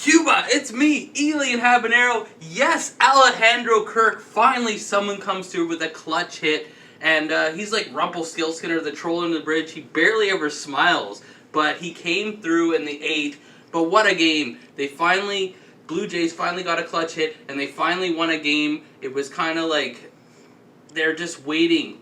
Cuba, it's me, Elian Habanero. Yes, Alejandro Kirk. Finally, someone comes through with a clutch hit, and he's like Rumpelstiltskin, the troll in the bridge. He barely ever smiles, but he came through in the 8th. But what a game! Blue Jays finally got a clutch hit, and they finally won a game. It was kind of like they're just waiting,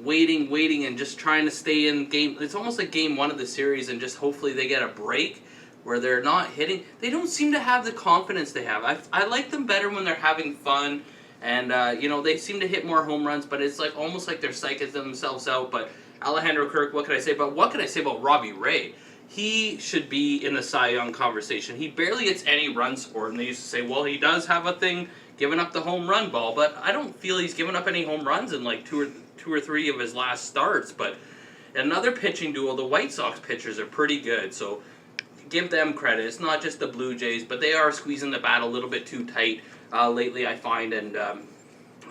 and just trying to stay in game. It's almost like game 1 of the series, and just hopefully they get a break where they're not hitting. They don't seem to have the confidence they have. I like them better when they're having fun, and they seem to hit more home runs, but it's like almost like they're psyching themselves out. But Alejandro Kirk, what can I say? But what can I say about Robbie Ray? He should be in the Cy Young conversation. He barely gets any runs scored, and they used to say, well, he does have a thing giving up the home run ball, but I don't feel he's given up any home runs in like two or three of his last starts. But another pitching duo, the White Sox pitchers are pretty good, so give them credit. It's not just the Blue Jays, but they are squeezing the bat a little bit too tight lately, I find, and a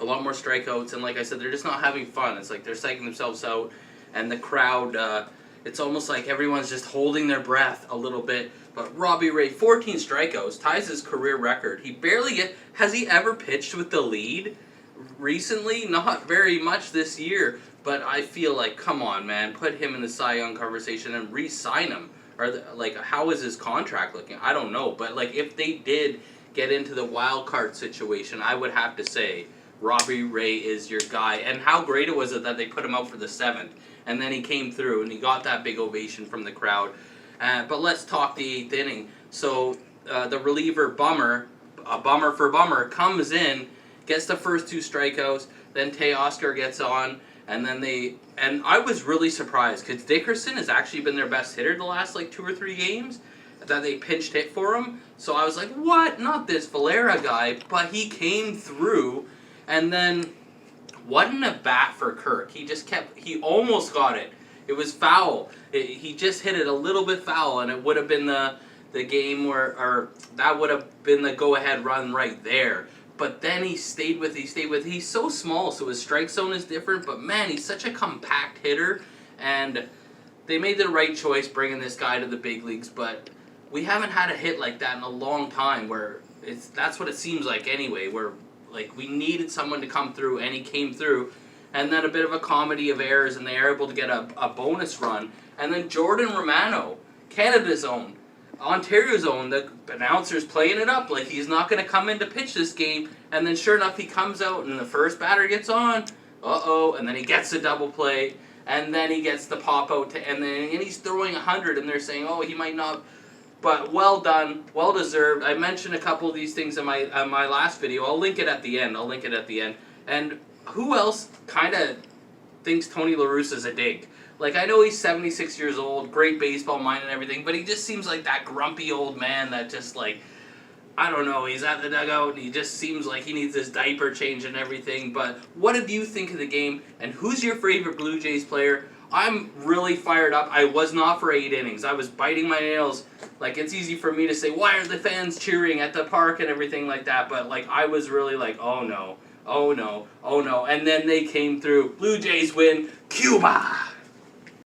lot more strikeouts, and like I said, they're just not having fun. It's like they're psyching themselves out, and the crowd, it's almost like everyone's just holding their breath a little bit. But Robbie Ray, 14 strikeouts, ties his career record. Has he ever pitched with the lead recently? Not very much this year, but I feel like, come on, man, put him in the Cy Young conversation and re-sign him. How is his contract looking? I don't know, but if they did get into the wild card situation, I would have to say Robbie Ray is your guy. And how great it was that they put him out for the 7th, and then he came through and he got that big ovation from the crowd. But let's talk the 8th inning. So the reliever Bummer comes in, gets the first 2 strikeouts, then Teoscar gets on, and I was really surprised because Dickerson has actually been their best hitter the last 2 or 3 games that they pinched hit for him. So I was like, what? Not this Valera guy, but he came through, and then wasn't a bat for Kirk. He almost got it. It was foul. He just hit it a little bit foul, and it would have been the game or that would have been the go-ahead run right there. But then he stayed with. He's so small, so his strike zone is different. But man, he's such a compact hitter, and they made the right choice bringing this guy to the big leagues. But we haven't had a hit like that in a long time. That's what it seems like anyway. Where we needed someone to come through, and he came through. And then a bit of a comedy of errors, and they are able to get a bonus run. And then Jordan Romano, Canada's own, Ontario's own, the announcer's playing it up like he's not going to come in to pitch this game. And then sure enough, he comes out, and the first batter gets on. And then he gets a double play. And then he gets the pop out, and he's throwing 100, and they're saying, oh, he might not. But well done, well deserved. I mentioned a couple of these things in my last video. I'll link it at the end. And who else kind of thinks Tony La Russa's a dig? I know he's 76 years old, great baseball mind and everything, but he just seems like that grumpy old man that just I don't know, he's at the dugout and he just seems like he needs his diaper change and everything. But what did you think of the game, and who's your favorite Blue Jays player? I'm really fired up. I was not for 8 innings. I was biting my nails. It's easy for me to say, why are the fans cheering at the park and everything like that, but I was really oh no. Oh no, and then they came through. Blue Jays win. Cuba!